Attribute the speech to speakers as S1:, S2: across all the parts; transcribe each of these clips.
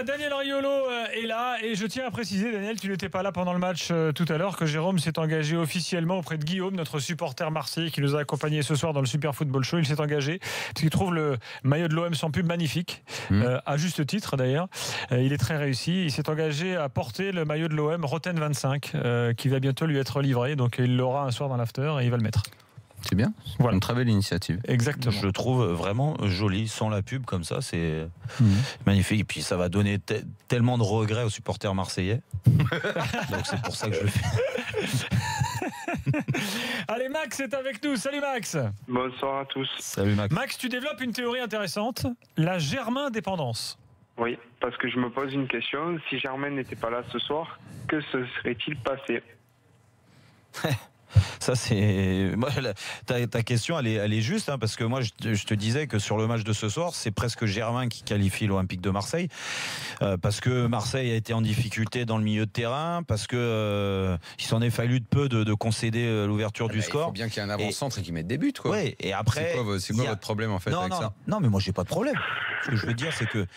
S1: Voilà, Daniel Riolo est là et je tiens à préciser, Daniel, tu n'étais pas là pendant le match tout à l'heure, que Jérôme s'est engagé officiellement auprès de Guillaume, notre supporter marseillais qui nous a accompagnés ce soir dans le Super Football Show. Il s'est engagé parce qu'il trouve le maillot de l'OM sans pub magnifique, à juste titre d'ailleurs. Il est très réussi. Il s'est engagé à porter le maillot de l'OM Roten 25 qui va bientôt lui être livré. Donc il l'aura un soir dans l'after et il va le mettre.
S2: C'est bien, voilà. Une très belle initiative.
S1: Exactement.
S3: Je le trouve vraiment joli, sans la pub comme ça, c'est magnifique. Et puis ça va donner tellement de regrets aux supporters marseillais. Donc c'est pour ça que je le fais.
S1: Allez, Max est avec nous. Salut Max.
S4: Bonsoir à tous.
S3: Salut Max.
S1: Max, tu développes une théorie intéressante, la Germain-dépendance.
S4: Oui, parce que je me pose une question. Si Germain n'était pas là ce soir, que se serait-il passé?
S3: Ça c'est moi, ta question elle est juste hein, parce que moi je te disais que sur le match de ce soir c'est presque Germain qui qualifie l'Olympique de Marseille parce que Marseille a été en difficulté dans le milieu de terrain, parce que il s'en est fallu de peu de concéder l'ouverture du score.
S2: Il faut bien qu'il y ait un avant-centre et qu'il mette des buts quoi.
S3: Oui, et après
S2: c'est quoi votre problème en fait avec ça?
S3: Non mais moi j'ai pas de problème. Ce que je veux dire c'est que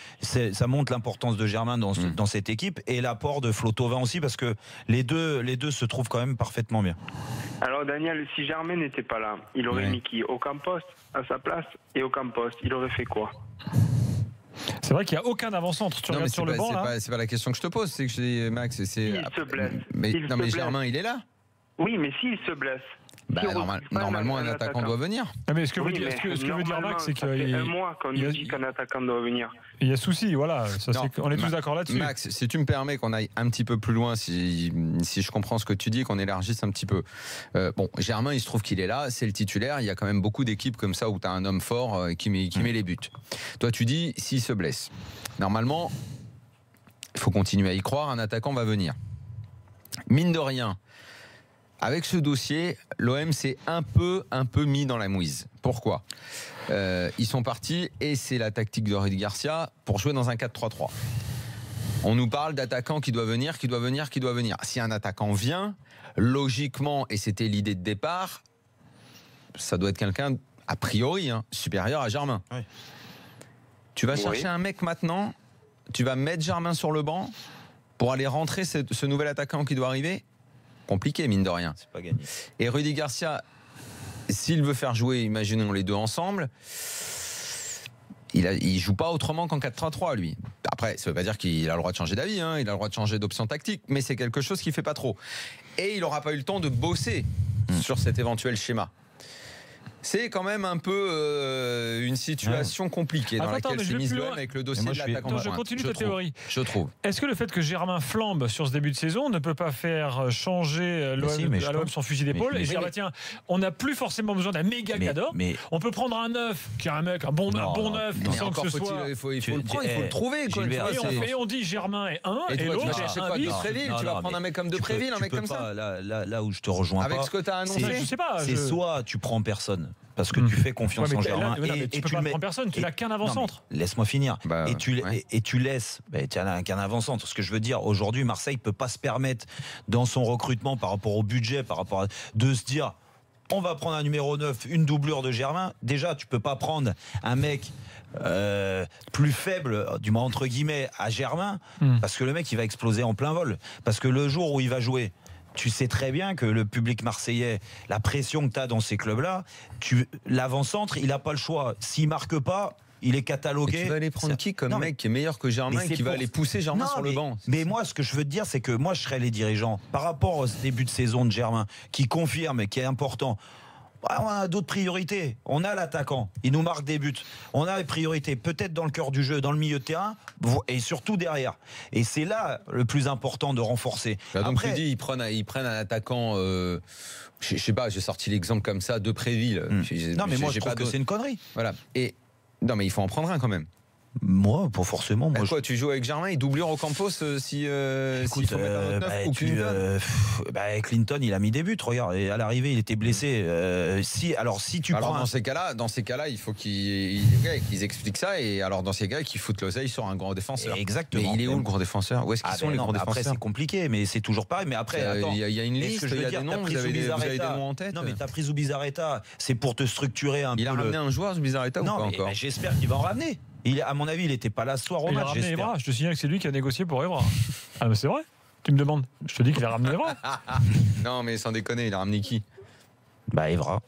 S3: ça montre l'importance de Germain dans cette équipe et l'apport de Flo Thauvin aussi, parce que les deux se trouvent quand même parfaitement bien.
S4: Alors Daniel, si Germain n'était pas là, il aurait mis qui? Ocampos à sa place, et Ocampos, il aurait fait quoi?
S1: C'est vrai qu'il n'y a aucun avant-centre. Tu regardes sur le banc là.
S2: C'est pas la question que je te pose, c'est que je dis Max,
S4: Il se blesse.
S2: Mais Germain il est là.
S4: Oui, mais s'il se blesse.
S2: Normalement un attaquant doit venir.
S1: Mais ce que veut dire Max, c'est qu'il
S4: y a un mois qu'on nous dit qu'un attaquant doit venir.
S1: Il y a souci, voilà. On est tous d'accord là-dessus.
S2: Max, si tu me permets qu'on aille un petit peu plus loin, si je comprends ce que tu dis, qu'on élargisse un petit peu. Bon, Germain, il se trouve qu'il est là, c'est le titulaire. Il y a quand même beaucoup d'équipes comme ça où tu as un homme fort qui met les buts. Toi, tu dis, s'il se blesse, normalement, il faut continuer à y croire, un attaquant va venir. Mine de rien, avec ce dossier, l'OM s'est un peu mis dans la mouise. Pourquoi ? Ils sont partis, et c'est la tactique de Rudy Garcia, pour jouer dans un 4-3-3. On nous parle d'attaquants qui doivent venir. Si un attaquant vient, logiquement, et c'était l'idée de départ, ça doit être quelqu'un, a priori, supérieur à Germain. Oui. Tu vas chercher un mec maintenant, tu vas mettre Germain sur le banc pour aller rentrer ce nouvel attaquant qui doit arriver. Compliqué, mine de rien.
S3: C'est pas gagné.
S2: Et Rudy Garcia, s'il veut faire jouer, imaginons les deux ensemble, il joue pas autrement qu'en 4-3-3, lui. Après, ça veut pas dire qu'il a le droit de changer d'avis, il a le droit de changer d'option tactique, mais c'est quelque chose qu'il fait pas trop. Et il aura pas eu le temps de bosser sur cet éventuel schéma. C'est quand même un peu une situation compliquée dans laquelle s'est mise l'OM avec le dossier de l'attaquant.
S1: Je continue ta théorie.
S2: Je trouve.
S1: Est-ce que le fait que Germain flambe sur ce début de saison ne peut pas faire changer l'OM son fusil d'épaule et dire tiens, on n'a plus forcément besoin d'un méga cadre. On peut prendre un neuf, qui est un mec, un bon neuf, sans que ce soit.
S2: Il faut le prendre, il faut le trouver.
S1: Et on dit Germain est un, et l'autre est un bis.
S2: Tu vas prendre un mec comme Depréville, un mec comme ça.
S3: Là où je te rejoins pas.
S2: Avec ce que tu as annoncé.
S1: Je sais pas.
S3: C'est soit tu prends personne, parce que tu fais confiance en Germain,
S1: et tu peux pas prendre personne, tu n'as qu'un avant-centre.
S3: Laisse-moi finir. Et tu laisses, tu n'as qu'un avant-centre. Ce que je veux dire, aujourd'hui, Marseille peut pas se permettre, dans son recrutement, par rapport au budget, de se dire, on va prendre un numéro 9, une doublure de Germain. Déjà, tu peux pas prendre un mec plus faible, du moins entre guillemets, à Germain, parce que le mec, il va exploser en plein vol. Parce que le jour où il va jouer, tu sais très bien que le public marseillais, la pression que tu as dans ces clubs-là, l'avant-centre, il n'a pas le choix. S'il marque pas, il est catalogué.
S2: Et tu vas aller prendre qui comme mec qui est meilleur que Germain, qui va aller pousser Germain sur le banc?
S3: Mais moi, ce que je veux te dire, c'est que moi, je serais les dirigeants. Par rapport au début de saison de Germain, qui confirme et qui est important, on a d'autres priorités. On a l'attaquant, il nous marque des buts. On a les priorités, peut-être dans le cœur du jeu, dans le milieu de terrain, et surtout derrière. Et c'est là le plus important de renforcer.
S2: Donc tu dis, ils prennent un attaquant. Je sais pas, j'ai sorti l'exemple comme ça, Depréville.
S3: Non, mais moi je trouve que c'est une connerie.
S2: Voilà. Non, mais il faut en prendre un quand même.
S3: Moi, pas forcément.
S2: Tu joues avec Germain, il doublure Ocampos si
S3: écoute,
S2: faut mettre un autre neuf, ou Clinton.
S3: Clinton, il a mis des buts, regarde, et à l'arrivée, il était blessé.
S2: Dans ces cas-là, il faut qu'ils expliquent ça, et alors dans ces cas, qu'ils foutent l'oseille sur un grand défenseur.
S3: Exactement.
S2: Mais il est où le grand défenseur? Où est-ce qu'ils sont les grands défenseurs?
S3: Après, c'est compliqué, mais c'est toujours pareil. Mais après,
S2: il y a une liste, il y a des noms, vous avez des noms en tête.
S3: Non, mais t'as pris Zubizarreta, c'est pour te structurer un peu.
S2: Il a ramené un joueur, Zubizarreta, ou pas encore?
S3: J'espère qu'il va en ramener. À mon avis, il n'était pas là ce soir au
S1: Il a
S3: match.
S1: ramené Evra. Je te signale que c'est lui qui a négocié pour Evra. Ah, mais c'est vrai. Tu me demandes. Je te dis qu'il a ramené Evra.
S2: Non, mais sans déconner, il a ramené qui?
S3: Bah, Evra.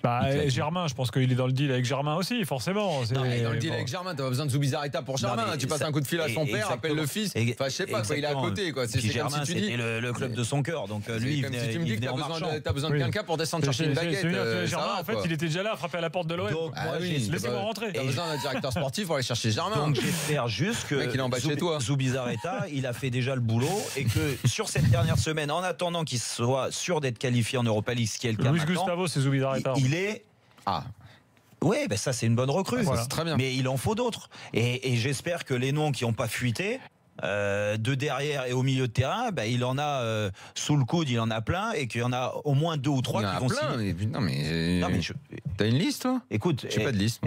S1: Bah, Germain, je pense qu'il est dans le deal avec Germain aussi, forcément.
S2: Non, mais dans le deal avec Germain, t'as pas besoin de Zubizarreta pour Germain. Tu passes un coup de fil à son père, appelle le fils. Enfin, je sais pas, quoi, il est à côté. Quoi. C'est
S3: Germain,
S2: comme si tu dis.
S3: c'était le club de son cœur. Donc lui,
S2: comme si tu me dis que t'as besoin de quelqu'un pour descendre chercher une baguette.
S1: Germain, en fait, il était déjà là à frapper à la porte de l'OM.
S3: Donc,
S1: laissez-moi rentrer.
S2: T'as besoin d'un directeur sportif pour aller chercher Germain.
S3: Donc j'espère juste que Zubizarreta, il a fait déjà le boulot et que sur cette dernière semaine, en attendant qu'il soit sûr d'être qualifié en Europa League, ce qui est le cas
S1: Luis Gustavo, c'est Zubizarreta.
S3: Il est. Oui, ben ça c'est une bonne recrue.
S2: Voilà. C'est très bien.
S3: Mais il en faut d'autres. Et j'espère que les noms qui n'ont pas fuité, de derrière et au milieu de terrain, ben, il en a sous le coude, il en a plein, et qu'il y en a au moins 2 ou 3 qui vont signer.
S2: Non mais t'as une liste, toi?
S3: Écoute,
S2: j'ai pas de liste.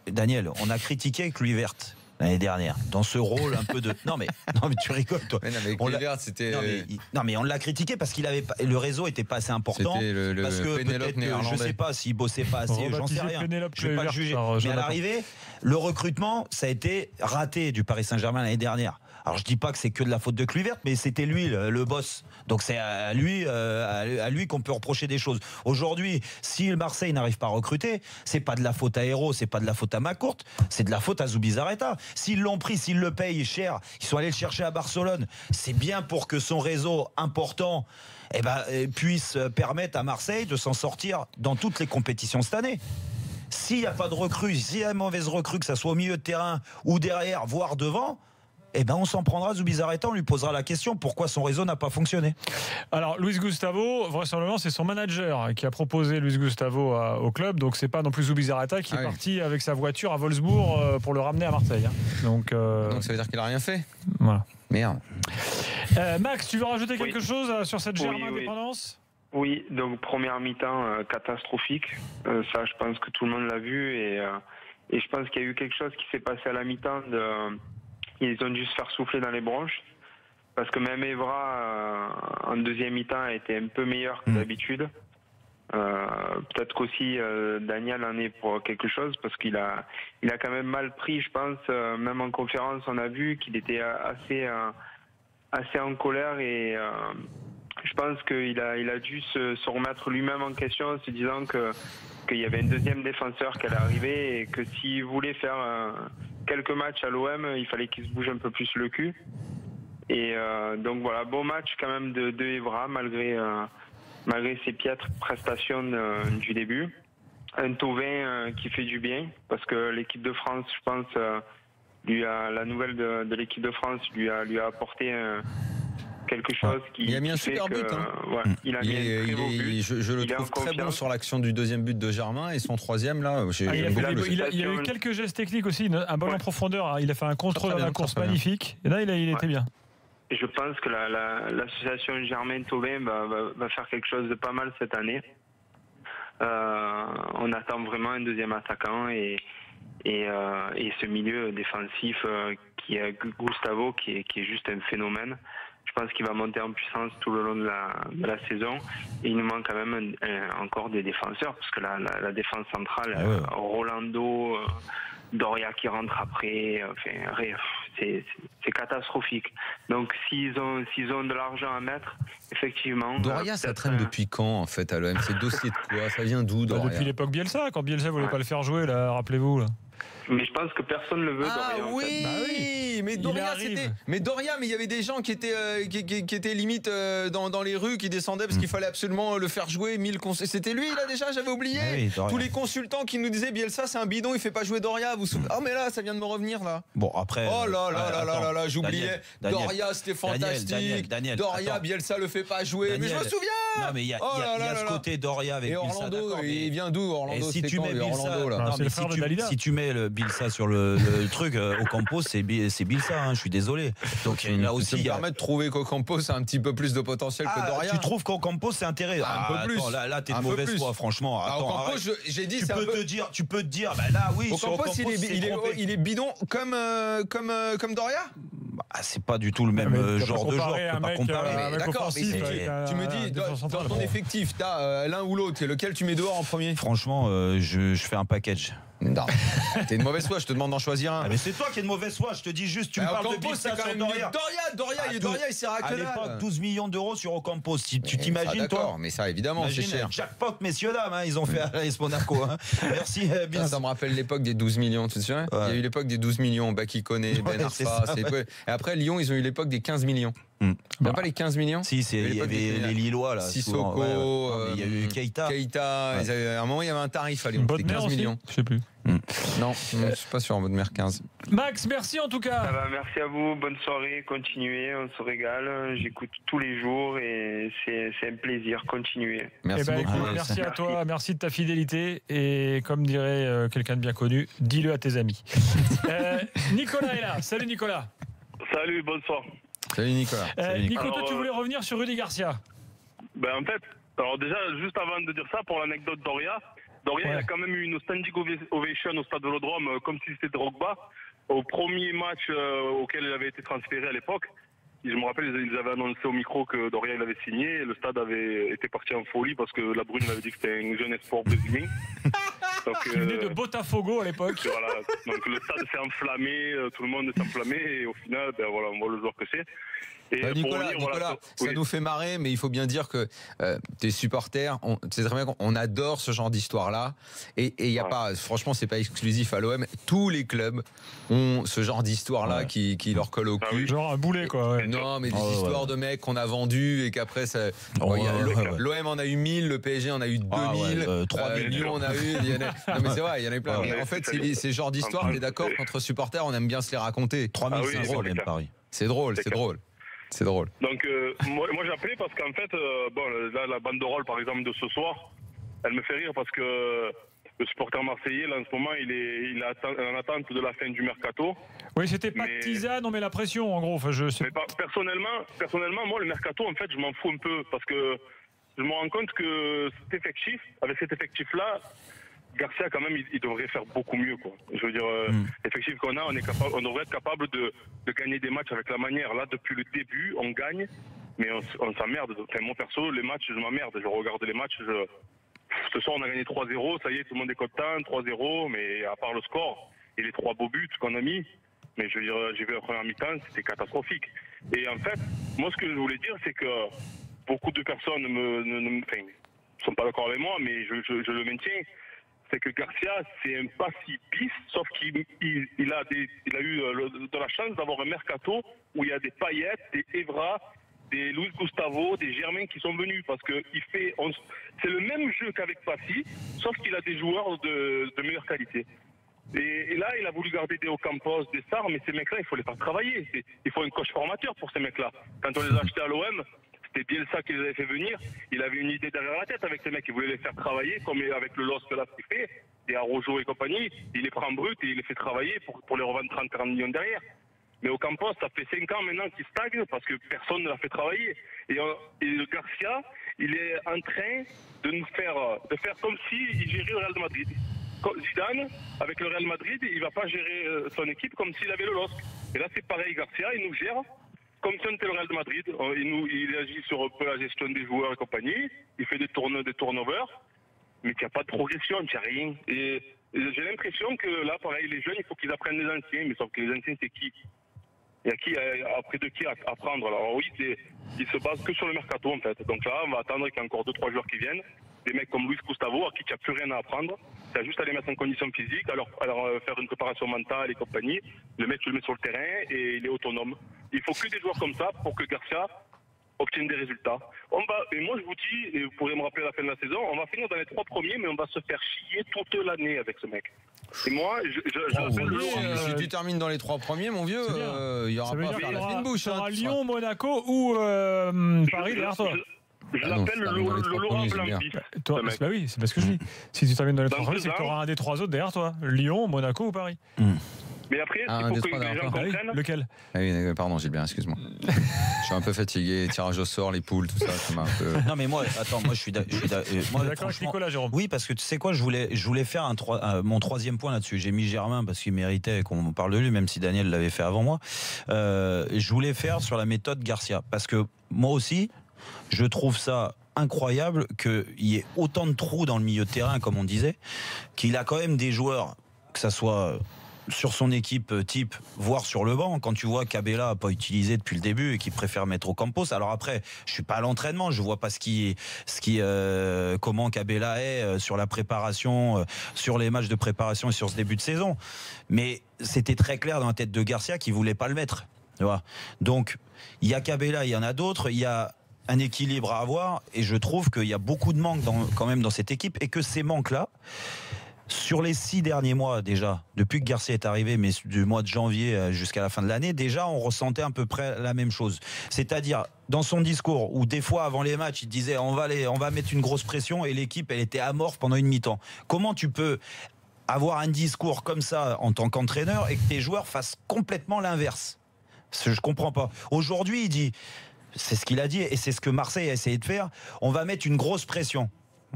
S3: Daniel, on a critiqué Kluivert l'année dernière dans ce rôle un peu de. Non mais tu rigoles toi.
S2: Mais non, mais Kluivert, c'était.
S3: Non mais on l'a critiqué parce qu'il avait pas... le réseau était pas assez important.
S2: C'était
S3: parce que peut-être je sais pas s'il bossait pas assez, j'en sais rien. Je vais pas le juger. Mais à l'arrivée, le recrutement, ça a été raté du Paris Saint-Germain l'année dernière. Alors je dis pas que c'est que de la faute de Kluivert, mais c'était lui le boss. Donc c'est à lui qu'on peut reprocher des choses. Aujourd'hui, si le Marseille n'arrive pas à recruter, c'est pas de la faute à Hérault, c'est pas de la faute à Macourt, c'est de la faute à Zubizarreta. S'ils l'ont pris, s'ils le payent cher, ils sont allés le chercher à Barcelone. C'est bien pour que son réseau important puisse permettre à Marseille de s'en sortir dans toutes les compétitions cette année. S'il n'y a pas de recrue, s'il y a une mauvaise recrue, que ça soit au milieu de terrain ou derrière, voire devant, on s'en prendra Zubizarreta, on lui posera la question pourquoi son réseau n'a pas fonctionné.
S1: Alors Luis Gustavo, vraisemblablement c'est son manager qui a proposé Luis Gustavo au club, donc c'est pas non plus Zubizarreta qui est parti avec sa voiture à Wolfsburg pour le ramener à Marseille. Donc
S2: ça veut dire qu'il a rien fait.
S1: Voilà.
S2: Merde.
S1: Max, tu veux rajouter quelque chose sur cette Germain dépendance?
S4: Oui, donc première mi-temps catastrophique. Ça, je pense que tout le monde l'a vu et je pense qu'il y a eu quelque chose qui s'est passé à la mi-temps. Ils ont dû se faire souffler dans les bronches parce que même Evra en deuxième mi-temps a été un peu meilleur que d'habitude. Peut-être qu'aussi Daniel en est pour quelque chose parce qu'il a quand même mal pris, je pense. Même en conférence, on a vu qu'il était assez en colère et je pense qu'il a dû se remettre lui-même en question en se disant qu'il y avait un deuxième défenseur qui allait arriver et que s'il voulait faire quelques matchs à l'OM, il fallait qu'il se bouge un peu plus le cul. Et donc voilà, beau match quand même de Evra malgré ses piètres prestations du début. Un Thauvin qui fait du bien parce que l'équipe de France, je pense, la nouvelle de l'équipe de France lui a apporté quelque chose qui.
S2: Il a mis un super but.
S4: Il a mis un très beau but.
S2: Je le trouve très bon sur l'action du deuxième but de Germain et son troisième là.
S1: Il y a eu quelques gestes techniques aussi, un ballon en profondeur. Il a fait un contrôle dans la course magnifique. Et là, il était bien.
S4: Et je pense que l'association Germain-Thauvin va faire quelque chose de pas mal cette année. On attend vraiment un deuxième attaquant et ce milieu défensif qui est Gustavo qui est juste un phénomène. Je pense qu'il va monter en puissance tout le long de la saison. Et il nous manque quand même encore des défenseurs, parce que la défense centrale, Rolando, Doria qui rentre après, c'est catastrophique. Donc s'ils ont de l'argent à mettre, effectivement.
S2: Doria, ça traîne depuis quand en fait à l'OM? C'est dossier de quoi? Ça vient d'où, Doria?
S1: Depuis l'époque Bielsa, quand Bielsa voulait pas le faire jouer, là, rappelez-vous là.
S4: Mais je pense que personne ne le veut, Doria.
S1: Oui,
S2: mais Doria, c'était. Mais Doria, mais il y avait des gens qui étaient limite dans les rues, qui descendaient parce qu'il fallait absolument le faire jouer. C'était lui là déjà, j'avais oublié. Tous les consultants qui nous disaient Bielsa, c'est un bidon, il fait pas jouer Doria. Vous souvenez? Oh mais là, ça vient de me revenir là.
S3: Bon après.
S2: Oh là, j'oubliais. Doria, c'était fantastique. Doria, Bielsa le fait pas jouer. Mais je me souviens.
S3: Non mais il y a ce côté Doria avec Bielsa.
S2: Et Orlando, il vient d'où Orlando?
S3: Si tu mets Bielsa, si tu mets Bielsa sur le truc, Ocampos, c'est Bielsa, je suis désolé. Donc là aussi,
S2: ça me permet de trouver qu'Ocampos a un petit peu plus de potentiel que Doria.
S3: Tu trouves qu'Ocampos c'est intéressant?
S2: Un peu plus.
S3: Là t'es de mauvaise foi, franchement.
S2: Ocampos, j'ai dit,
S3: tu peux te dire, là oui.
S2: Ocampos, il est bidon comme Doria.
S3: C'est pas du tout le même genre de joueur, tu peux pas comparer.
S2: D'accord, mais tu me dis, dans ton effectif, t'as l'un ou l'autre, lequel tu mets dehors en premier?
S3: Franchement, je fais un package.
S2: Non, t'es une mauvaise foi, je te demande d'en choisir un.
S3: Mais c'est toi qui es de mauvaise foi, je te dis juste, tu me parles de
S2: Ocampos, c'est
S3: Bielsa
S2: quand
S3: sur
S2: même
S3: Doria.
S2: Doria, il sert à
S3: À
S2: que
S3: l'époque,
S2: dalle.
S3: 12 millions d'euros sur Ocampos. Tu t'imagines, toi?
S2: Mais ça, évidemment, c'est cher.
S3: Jackpot, messieurs, dames, ils ont fait à l'AS Monaco. Merci, Bielsa.
S2: Ça me rappelle l'époque des 12 millions, tu te souviens? Il y a eu l'époque des 12 millions, Baki Koné, Ben Arfa. Et après, Lyon, ils ont eu l'époque des 15 millions. Il n'y a pas les 15 millions?
S3: Si, il y avait les Lillois, là.
S2: Sissoko,
S3: il y a eu Keita.
S2: À un moment, il y avait un tarif à Lyon. C'était 15 millions.
S1: Je sais plus.
S2: Non, je ne suis pas sûr, en mode mer 15.
S1: Max, merci en tout cas.
S4: Merci à vous, bonne soirée, continuez, on se régale. J'écoute tous les jours et c'est un plaisir, continuez.
S2: Merci beaucoup.
S1: Écoute, merci à toi, merci de ta fidélité. Et comme dirait quelqu'un de bien connu, dis-le à tes amis. Nicolas est là. Salut Nicolas.
S5: Salut, bonsoir.
S2: Salut Nicolas.
S1: Nico, toi tu voulais revenir sur Rudy Garcia.
S5: En fait, alors déjà, juste avant de dire ça, pour l'anecdote Doria, il a quand même eu une standing ovation au stade Vélodrome, comme si c'était Drogba, au premier match auquel il avait été transféré à l'époque. Je me rappelle, ils avaient annoncé au micro que Doria il avait signé, et le stade avait été parti en folie parce que la Brune avait dit que c'était un jeune espoir brésilien.
S1: Qui venait de Botafogo à l'époque.
S5: Voilà, donc le stade s'est enflammé, tout le monde s'est enflammé, et au final, on voit le joueur que c'est.
S2: Nicolas, ça nous fait marrer, mais il faut bien dire que tes supporters, c'est très bien qu'on adore ce genre d'histoire-là. Et il y a pas, franchement, c'est pas exclusif à l'OM. Tous les clubs ont ce genre d'histoire-là qui leur colle au cul.
S1: Genre un boulet, quoi. Ouais.
S2: Non, mais des histoires de mecs qu'on a vendus et qu'après, l'OM en a eu 1000, le PSG en a eu 2000, 3000, Lyon en a eu. Non, mais c'est vrai, il y en a eu plein. Mais en fait, c'est ce genre d'histoire, on est d'accord qu'entre supporters, on aime bien se les raconter.
S3: 3500 de Paris.
S2: C'est drôle, c'est drôle. C'est drôle.
S5: Donc, moi j'ai appelé parce qu'en fait, là, la banderole par exemple de ce soir, elle me fait rire parce que le supporter marseillais, là en ce moment, il est en attente de la fin du mercato.
S1: Oui, c'était pas de tisane, on met la pression en gros. Enfin,
S5: personnellement, moi le mercato, en fait, je m'en fous un peu parce que je me rends compte que avec cet effectif-là, Garcia, quand même, il devrait faire beaucoup mieux, quoi. Je veux dire, l'effectif qu'on a, on devrait être capable de gagner des matchs avec la manière. Là, depuis le début, on gagne, mais on s'emmerde. Enfin, moi, perso, les matchs, je m'emmerde. Je regarde les matchs, ce soir, on a gagné 3-0, ça y est, tout le monde est content, 3-0, mais à part le score et les 3 beaux buts qu'on a mis, mais je veux dire, j'ai vu la première mi-temps, c'était catastrophique. Et en fait, moi, ce que je voulais dire, c'est que beaucoup de personnes ne sont pas d'accord avec moi, mais je le maintiens. C'est que Garcia, c'est un pas si bis, sauf qu'il a eu de la chance d'avoir un mercato où il y a des Payet, des Evra, des Luis Gustavo, des Germain qui sont venus, parce que c'est le même jeu qu'avec Passy, sauf qu'il a des joueurs de meilleure qualité. Et là, il a voulu garder des Ocampos, des Sarr, mais ces mecs-là, il faut les faire travailler. Il faut un coach formateur pour ces mecs-là. Quand on les a achetés à l'OM, c'était Bielsa qui les avait fait venir. Il avait une idée derrière la tête avec ces mecs. Il voulait les faire travailler, comme avec le LOSC là qu'il fait, et Araujo et compagnie. Il les prend brut et il les fait travailler pour les revendre 30-40 millions derrière. Mais Ocampos, ça fait 5 ans maintenant qu'il stagne parce que personne ne l'a fait travailler. Et le Garcia, il est en train de faire comme s'il gérait le Real de Madrid. Zidane, avec le Real Madrid, il ne va pas gérer son équipe comme s'il avait le LOSC. Et là, c'est pareil, Garcia, il nous gère comme si on était le Real de Madrid. Il agit sur un peu la gestion des joueurs et compagnie. Il fait des turnovers, mais il n'y a pas de progression, il n'y a rien. Et j'ai l'impression que là, pareil, les jeunes, il faut qu'ils apprennent les anciens, mais sauf que les anciens, c'est qui? Il y a qui après de qui apprendre? Alors oui, ils se basent que sur le mercato en fait. Donc là, on va attendre qu'il y ait encore 2-3 joueurs qui viennent. Des mecs comme Luis Gustavo, à qui tu n'as plus rien à apprendre. Tu as juste à les mettre en condition physique, à leur faire une préparation mentale et compagnie. Le mec, tu le mets sur le terrain et il est autonome. Il faut que des joueurs comme ça pour que Garcia obtienne des résultats. Et moi, je vous dis, et vous pourrez me rappeler à la fin de la saison, on va finir dans les 3 premiers, mais on va se faire chier toute l'année avec ce mec. Et moi,
S2: si tu termines dans les 3 premiers, mon vieux, il n'y aura pas à faire la fine bouche.
S1: Lyon, Monaco ou Paris derrière toi.
S5: Je l'appelle le Laurent Blanc-Bis.
S1: Bah oui, c'est parce que je dis. Si tu termines dans les 3 premiers, c'est que tu auras un des 3 autres derrière toi. Lyon, Monaco ou Paris.
S5: Mais après, il faut que les gens comprennent.
S1: Lequel?
S2: Oui, pardon, Gilbert, excuse-moi. Je suis un peu fatigué, tirage au sort, les poules, tout ça, ça m'a un peu...
S3: Non, mais moi, attends, moi je suis
S1: d'accord avec Nicolas, Jérôme.
S3: Oui, parce que tu sais quoi, je voulais faire mon 3e point là-dessus. J'ai mis Germain parce qu'il méritait qu'on parle de lui, même si Daniel l'avait fait avant moi. Je voulais faire sur la méthode Garcia, parce que moi aussi, je trouve ça incroyable qu'il y ait autant de trous dans le milieu de terrain, comme on disait, qu'il a quand même des joueurs que ça soit sur son équipe type, voire sur le banc, quand tu vois qu'Abela n'a pas utilisé depuis le début et qu'il préfère mettre Ocampos. Alors après, je suis pas à l'entraînement, je vois pas comment qu'Abela est sur la préparation, sur les matchs de préparation et sur ce début de saison. Mais c'était très clair dans la tête de Garcia qu'il voulait pas le mettre. Tu vois. Donc, il y a qu'Abela, il y en a d'autres, il y a un équilibre à avoir, et je trouve qu'il y a beaucoup de manques quand même dans cette équipe, et que ces manques-là, sur les 6 derniers mois déjà, depuis que Garcia est arrivé, mais du mois de janvier jusqu'à la fin de l'année, déjà on ressentait à peu près la même chose. C'est-à-dire dans son discours, où des fois avant les matchs, il disait on va mettre une grosse pression, et l'équipe elle était amorphe pendant une mi-temps. Comment tu peux avoir un discours comme ça en tant qu'entraîneur et que tes joueurs fassent complètement l'inverse? Je comprends pas. Aujourd'hui, il dit, c'est ce qu'il a dit et c'est ce que Marseille a essayé de faire, on va mettre une grosse pression.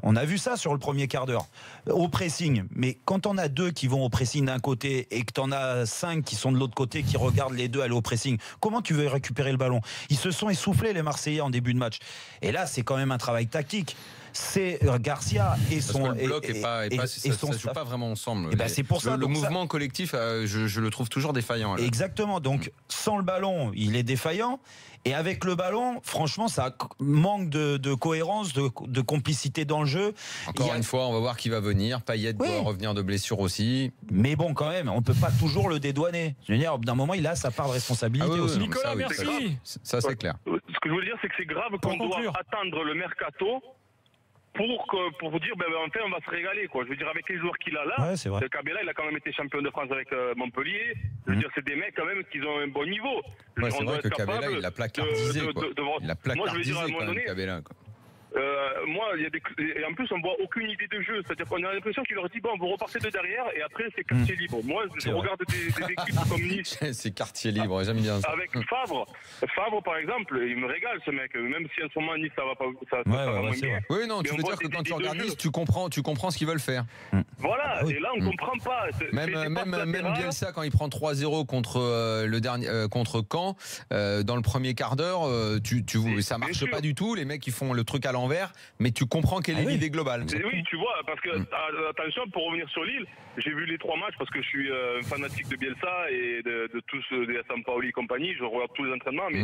S3: On a vu ça sur le premier quart d'heure, au pressing. Mais quand on a 2 qui vont au pressing d'un côté et que tu en as 5 qui sont de l'autre côté, qui regardent les 2 aller au pressing, comment tu veux récupérer le ballon? Ils se sont essoufflés, les Marseillais, en début de match. Et là, c'est quand même un travail tactique. C'est Garcia et son...
S2: Parce que le bloc ça ne joue pas vraiment ensemble.
S3: Et ben c'est pour ça.
S2: Le mouvement collectif, je le trouve toujours défaillant. Là.
S3: Exactement. Donc, sans le ballon, il est défaillant. Et avec le ballon, franchement, ça manque de cohérence, de complicité dans le jeu.
S2: Encore une fois, on va voir qui va venir. Payet doit revenir de blessure aussi.
S3: Mais bon, quand même, on ne peut pas toujours le dédouaner. Je veux dire, d'un moment, il a sa part de responsabilité aussi.
S1: Nicolas, merci.
S5: Ça,
S2: c'est clair.
S5: Ce que je veux dire, c'est que c'est grave qu'on doit attendre le mercato pour vous dire, enfin, on va se régaler, quoi. Je veux dire, avec les joueurs qu'il a là, Kabela, il a quand même été champion de France avec Montpellier. Je veux dire, c'est des mecs, quand même, qui ont un bon niveau.
S2: C'est vrai que Kabela, il a placardisé, quoi. Il a placardisé, quand même, Kabela, quoi.
S5: Moi, et en plus, on voit aucune idée de jeu. C'est-à-dire qu'on a l'impression qu'il leur dit bon, vous repartez de derrière et après c'est quartier libre. Moi, je regarde des équipes comme Nice.
S2: C'est quartier libre, j'aime bien ça.
S5: Avec Favre, par exemple, il me régale ce mec. Même si en ce moment Nice ça va pas, ça va moins bien.
S2: Oui, non, tu veux dire que quand tu regardes Nice, tu comprends ce qu'ils veulent faire.
S5: Voilà. Et là, on comprend pas.
S2: Même Bielsa, quand il prend 3-0 contre Caen, dans le premier quart d'heure, ça marche pas du tout. Les mecs, ils font le truc à l'envers, mais tu comprends quelle est l'idée globale.
S5: Oui, tu vois, parce que attention, pour revenir sur Lille, j'ai vu les 3 matchs parce que je suis fanatique de Bielsa et de tous des Sampaoli et compagnie, je regarde tous les entraînements, mais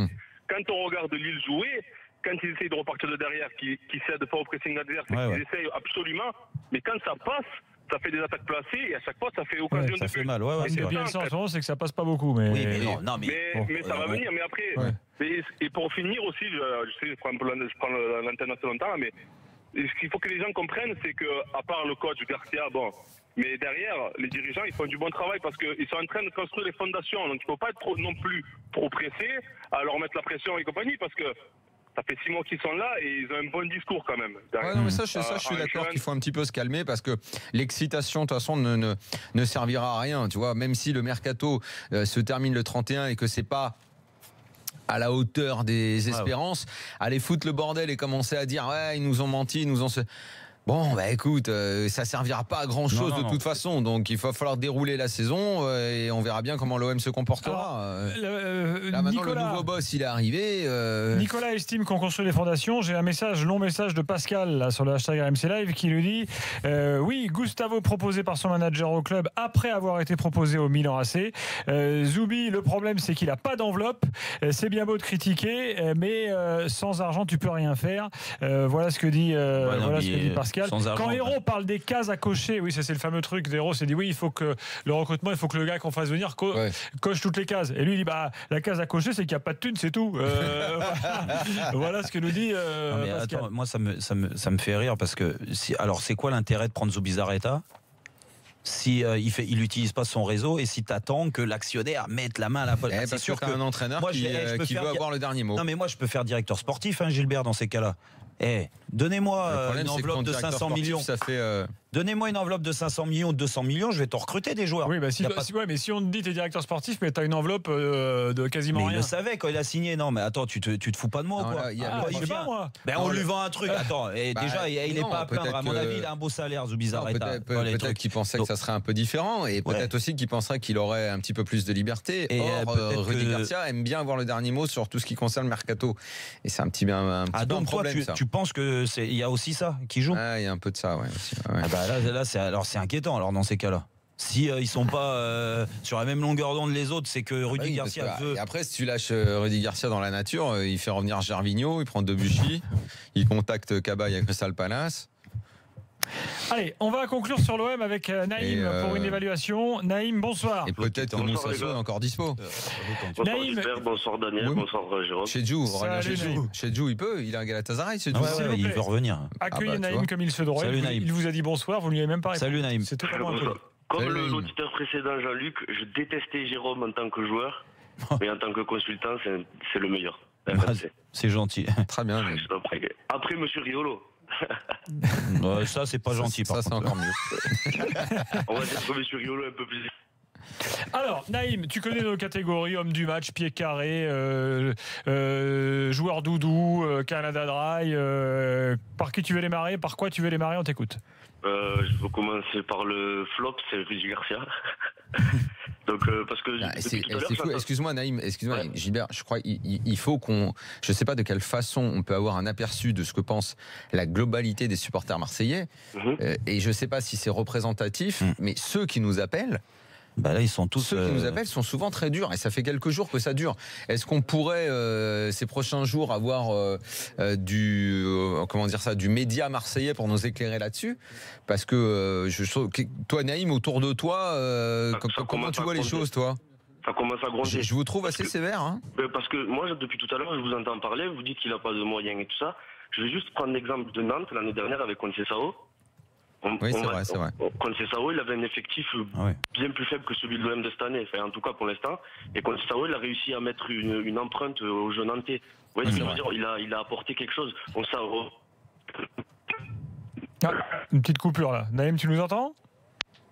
S5: quand on regarde Lille jouer, quand ils essayent de repartir de derrière, qui cèdent pas au pressing adverse, ils essayent absolument, mais quand ça passe, ça fait des attaques placées et à chaque fois ça fait occasion de
S3: ça fait mal.
S1: Ce qui est bien en ce moment, c'est que ça passe pas beaucoup. Mais...
S3: Oui, mais
S5: ça va venir. Mais après, et pour finir aussi, je sais, je prends l'antenne assez longtemps, mais ce qu'il faut que les gens comprennent, c'est que à part le coach Garcia, mais derrière, les dirigeants, ils font du bon travail parce qu'ils sont en train de construire les fondations. Donc il ne faut pas être non plus trop pressé à leur mettre la pression et compagnie parce que ça fait 6 mois qu'ils sont là et ils ont un bon discours quand même.
S2: Ouais, non, mais ça, je suis d'accord qu'il faut un petit peu se calmer parce que l'excitation, de toute façon, ne servira à rien. Tu vois, même si le mercato se termine le 31 et que c'est pas à la hauteur des espérances, aller foutre le bordel et commencer à dire ils nous ont menti, ils nous ont... Bon, écoute, ça servira pas à grand chose de toute façon. Donc, il va falloir dérouler la saison et on verra bien comment l'OM se comportera. Là, maintenant, le nouveau boss, il est arrivé.
S1: Nicolas estime qu'on construit les fondations. J'ai un long message de Pascal là, sur le hashtag RMC Live qui lui dit oui, Gustavo proposé par son manager au club après avoir été proposé au Milan AC. Zoubi, le problème, c'est qu'il n'a pas d'enveloppe. C'est bien beau de critiquer, mais sans argent, tu peux rien faire. Voilà ce que dit Pascal. Quand Hérault parle des cases à cocher, oui, ça c'est le fameux truc d'Hérault, c'est dit oui, il faut que le recrutement, il faut que le gars qu'on fasse venir coche toutes les cases. Et lui il dit la case à cocher, c'est qu'il n'y a pas de thune, c'est tout. Voilà ce que nous dit Pascal.
S3: Attends, moi ça me fait rire parce que alors c'est quoi l'intérêt de prendre Zubizarreta si il n'utilise pas son réseau et si tu attends que l'actionnaire mette la main à la poche?
S2: C'est sûr qu'un entraîneur qui veut avoir le dernier mot.
S3: Non mais moi je peux faire directeur sportif, Gilbert, dans ces cas-là. Donnez-moi une enveloppe de 500 millions.
S2: Ça fait
S3: Donnez-moi une enveloppe de 500 millions, 200 millions, je vais te recruter des joueurs.
S1: Oui, mais si on te dit t'es directeur sportif, mais t'as une enveloppe de quasiment rien.
S3: Il le savait quand il a signé. Non, mais attends, tu te fous pas de moi, quoi. On lui vend un truc. Attends, déjà, il n'est pas à plaindre. À mon avis, il a un beau salaire, Zubizarreta.
S2: Peut-être qu'il pensait que ça serait un peu différent et peut-être aussi qu'il penserait qu'il aurait un petit peu plus de liberté. Or, Rudy Garcia aime bien avoir le dernier mot sur tout ce qui concerne le mercato. Et c'est un petit peu un problème, ça.
S3: Tu penses qu'il y a aussi ça qui joue?
S2: Il y a un peu de ça, ouais.
S3: Là, c'est inquiétant alors dans ces cas-là. Si ils sont pas sur la même longueur d'onde les autres, c'est que Rudy Garcia veut.
S2: Et après, si tu lâches Rudy Garcia dans la nature, il fait revenir Gervinho, il prend Debuchy, il contacte Cabaye à Crystal Palace.
S1: Allez, on va conclure sur l'OM avec Naïm pour une évaluation. Naïm, bonsoir.
S2: Et peut-être que Moussa Sow est encore dispo.
S6: Bonsoir
S1: Naïm.
S6: Gilbert, bonsoir Daniel,
S2: Oui.
S6: bonsoir Jérôme.
S2: Chez Djou,
S1: Salut, Naïm.
S2: chez Djou, il peut, il a un Galatasaray, chez Djou.
S3: Ouais, il veut revenir.
S1: Accueillez
S2: tu
S1: Naïm
S2: vois.
S1: comme il se doit.
S3: Salut, Naïm.
S1: Il vous a dit bonsoir, vous ne lui avez même pas répondu.
S3: Salut Naïm.
S1: C'est totalement impoli.
S6: Comme
S2: Salut.
S6: l'auditeur précédent Jean-Luc, je détestais Jérôme en tant que joueur, mais en tant que consultant, c'est le meilleur.
S3: C'est gentil.
S2: Très bien.
S6: Après Monsieur Riolo.
S3: Ça, c'est pas gentil.
S2: Ça,
S3: Par
S2: c'est
S3: contre.
S2: encore mieux.
S6: On va dire que Monsieur Riolo est un peu plus.
S1: Alors, Naïm, tu connais nos catégories, homme du match, pied carré, joueur doudou, Canada Dry. Par qui tu veux démarrer? Par quoi tu veux démarrer? On t'écoute.
S6: Je veux commencer par le flop, c'est Rudy Garcia. Donc, parce que
S2: C'est
S6: depuis tout à l'heure,
S2: fou. Excuse-moi Naïm,
S6: Ouais.
S2: Gilbert, je crois il faut qu'on, je sais pas de quelle façon on peut avoir un aperçu de ce que pense la globalité des supporters marseillais, et je sais pas si c'est représentatif, mais ceux qui nous appellent,
S3: Là, ils sont tous.
S2: ceux qui nous appellent sont souvent très durs, et ça fait quelques jours que ça dure. Est-ce qu'on pourrait ces prochains jours avoir du média marseillais pour nous éclairer là-dessus? Parce que toi Naïm, autour de toi, comment tu vois les choses, toi?
S6: ça commence à gronder.
S2: Je vous trouve assez sévère, hein.
S6: Parce que moi, depuis tout à l'heure, je vous entends parler, vous dites qu'il n'a pas de moyens et tout ça. Je vais juste prendre l'exemple de Nantes l'année dernière avec Conceição.
S2: Oui, c'est vrai.
S6: Conceição, il avait un effectif bien plus faible que celui de l'OM de cette année, enfin, en tout cas pour l'instant. Et Conceição, il a réussi à mettre une empreinte aux jeunes nantais. Vous voyez ce que je veux dire? Il a apporté quelque chose.
S1: Une petite coupure là. Naïm, tu nous entends?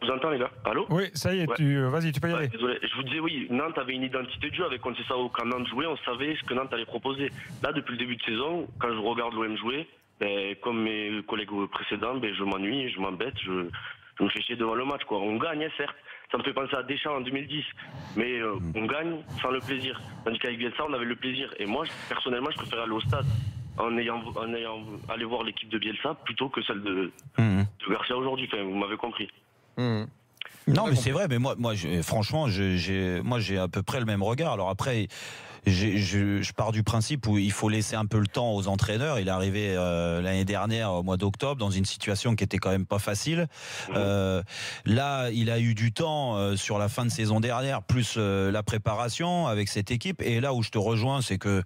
S6: Vous entendez, les gars? Allô?
S1: Oui, ça y est,
S6: Ouais.
S1: vas-y, tu peux y aller.
S6: Désolé, je vous disais, oui, Nantes avait une identité de jeu avec Conceição. Quand Nantes jouait, on savait ce que Nantes allait proposer. Là, depuis le début de saison, quand je regarde l'OM jouer, comme mes collègues précédents, je m'ennuie, je m'embête, je me fais chier devant le match, quoi. On gagne, certes. Ça me fait penser à Deschamps en 2010. Mais on gagne sans le plaisir. Tandis qu'avec Bielsa, on avait le plaisir. Et moi, personnellement, je préfère aller au stade en ayant aller voir l'équipe de Bielsa plutôt que celle de Garcia aujourd'hui. Enfin, vous m'avez compris.
S3: Non, mais c'est vrai. Mais moi, franchement, j'ai à peu près le même regard. Alors après, je pars du principe où il faut laisser un peu le temps aux entraîneurs. Il est arrivé l'année dernière au mois d'octobre dans une situation qui était quand même pas facile. Là, il a eu du temps sur la fin de saison dernière, plus la préparation avec cette équipe. Et là où je te rejoins, c'est que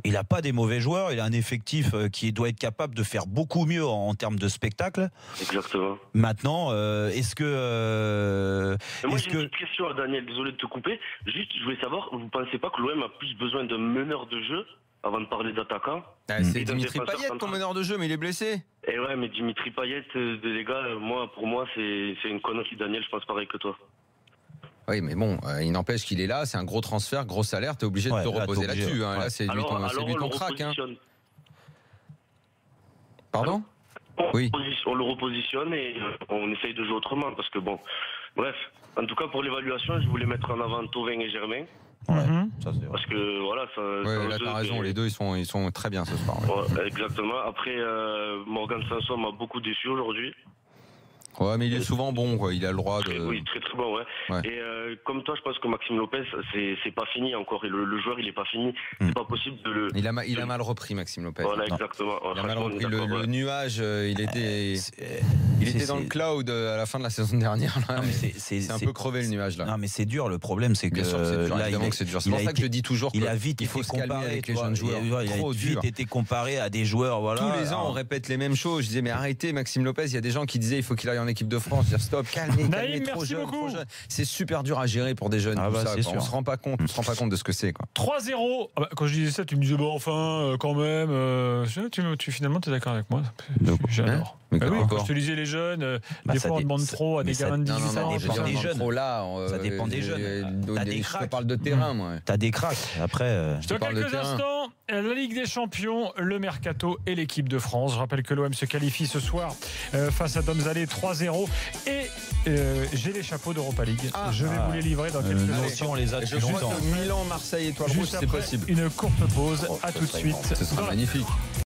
S3: il a pas des mauvais joueurs. Il a un effectif qui doit être capable de faire beaucoup mieux en termes de spectacle.
S6: Exactement.
S3: Maintenant, est-ce que
S6: moi, j'ai une petite question à Daniel. Désolé de te couper. Juste, je voulais savoir, vous pensez pas que l'OM a plus besoin d'un meneur de jeu avant de parler d'attaquants?
S2: C'est Dimitri Payet, ton meneur de jeu, mais il est blessé.
S6: Et ouais, mais Dimitri Payet, les gars, pour moi, c'est une connerie. Daniel, je pense pareil que toi.
S2: Oui, mais bon, il n'empêche qu'il est là, c'est un gros transfert, gros salaire, t'es obligé de te reposer là-dessus. Hein. Là, c'est lui ton crack. Hein. Pardon? Oui.
S6: On le repositionne et on essaye de jouer autrement. Parce que bon, bref, en tout cas pour l'évaluation, je voulais mettre en avant Thauvin et Germain.
S3: Ça, c'est vrai.
S6: Parce que voilà,
S2: là t'as raison, les deux ils sont très bien ce soir.
S6: Ouais, exactement. Après, Morgan Sanson m'a beaucoup déçu aujourd'hui.
S2: Ouais, mais il est souvent bon, quoi. Il a le droit de.
S6: Oui, très très bon, ouais. Et comme toi, je pense que Maxime Lopez, c'est pas fini encore. Et le joueur, il est pas fini. C'est pas possible de le.
S2: Il a mal repris, Maxime Lopez.
S6: Voilà, exactement.
S2: Il a mal repris. Le nuage, il était dans le cloud à la fin de la saison dernière. Là, c'est un peu crevé le nuage là.
S3: Non, mais c'est dur. Le problème, c'est que
S2: bien sûr, c'est dur, évidemment que c'est dur. C'est pour ça que je dis toujours qu'il faut se calmer avec les jeunes joueurs.
S3: Il a vite été comparé à des joueurs. Voilà.
S2: Tous les ans, on répète les mêmes choses. Je disais, mais arrêtez, Maxime Lopez. Il y a des gens qui disaient, il faut qu'il aille en équipe de France. Je dis, stop, calmez, trop jeune. C'est super dur à gérer pour des jeunes. On se rend pas compte de ce que c'est.
S1: 3-0. Quand je disais ça, tu me disais, quand même. Finalement, tu es d'accord avec moi. J'adore.
S2: Mais
S1: oui, quand je te disais les jeunes, des fois on demande trop à des gamins de 18 ans.
S3: Ça dépend des jeunes.
S2: Je te parle de terrain, moi.
S3: T'as des cracks. Après,
S1: dans quelques instants, la Ligue des Champions, le Mercato et l'équipe de France. Je rappelle que l'OM se qualifie ce soir face à Domzalé 3-0. Et j'ai les chapeaux d'Europa League. Je vais vous les livrer dans quelques instants.
S3: On les a
S2: depuis longtemps. Milan, Marseille, Étoile Rouge, c'est possible.
S1: Une courte pause. À tout de suite.
S2: Ce sera magnifique.